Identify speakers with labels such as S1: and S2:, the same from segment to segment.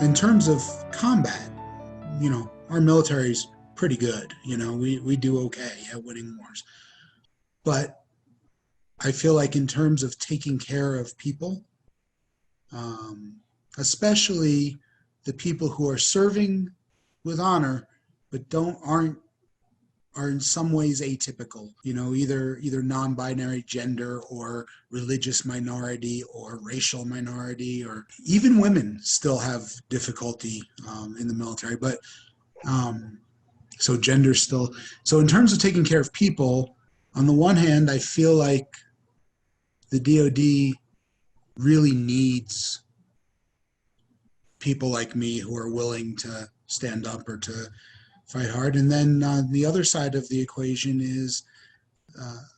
S1: In terms of combat, our military's pretty good. We do okay at winning wars. But I feel like in terms of taking care of people, um, especially the people who are serving with honor, but don't aren't are in some ways atypical, either non-binary gender or religious minority or racial minority, or even women still have difficulty in the military. But um, so gender still. So in terms of taking care of people, on the one hand, I feel like the DoD really needs people like me who are willing to stand up or to fight hard. And then the other side of the equation is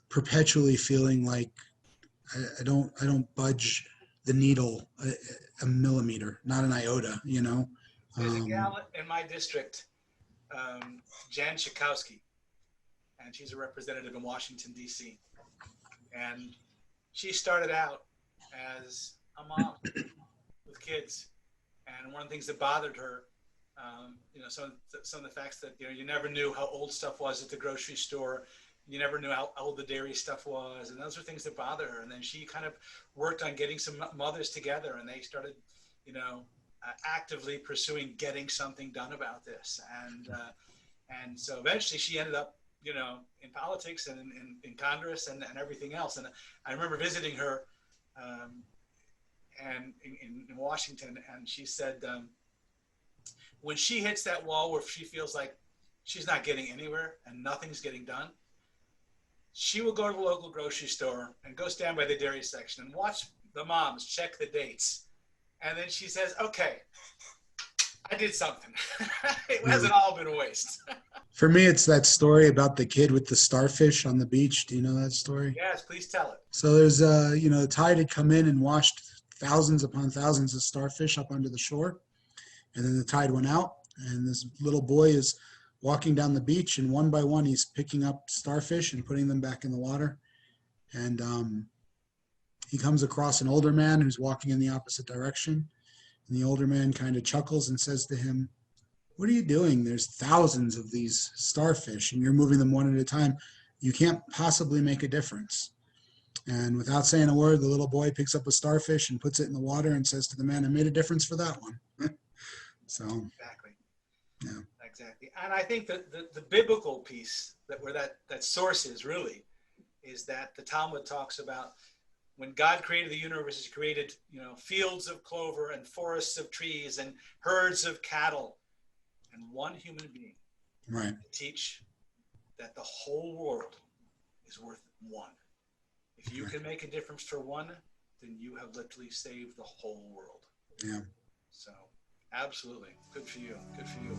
S1: perpetually feeling like I don't budge the needle a millimeter, not an iota.
S2: There's a
S1: Um,
S2: gal in my district, Jan Schakowsky, and she's a representative in Washington, D.C. And she started out as a mom with kids. And one of the things that bothered her, some of the facts that, you never knew how old stuff was at the grocery store. You never knew how old the dairy stuff was. And those are things that bother her. And then she kind of worked on getting some mothers together, and they started, actively pursuing getting something done about this. And so eventually she ended up, in politics and in Congress and everything else. And I remember visiting her and in Washington, and she said when she hits that wall where she feels like she's not getting anywhere and nothing's getting done, she will go to the local grocery store and go stand by the dairy section and watch the moms check the dates. And then she says, okay, I did something. It hasn't all been a waste.
S1: for me, it's that story about the kid with the starfish on the beach. Do you know that story?
S2: Yes, please tell it.
S1: So there's the tide had come in and washed thousands upon thousands of starfish up onto the shore. And then the tide went out, and this little boy is walking down the beach, and one by one, he's picking up starfish and putting them back in the water. And he comes across an older man who's walking in the opposite direction. And the older man kind of chuckles and says to him, "What are you doing? There's thousands of these starfish, and you're moving them one at a time. You can't possibly make a difference." And without saying a word, the little boy picks up a starfish and puts it in the water and says to the man, "I made a difference for that one." So,
S2: Exactly.
S1: yeah.
S2: Exactly. And I think that the biblical piece where that source is really is that the Talmud talks about when God created the universe, he created, fields of clover and forests of trees and herds of cattle and one human being
S1: Right.
S2: to teach that the whole world is worth one. If you can make a difference for one, then you have literally saved the whole world.
S1: Yeah.
S2: So absolutely. Good for you. Good for you.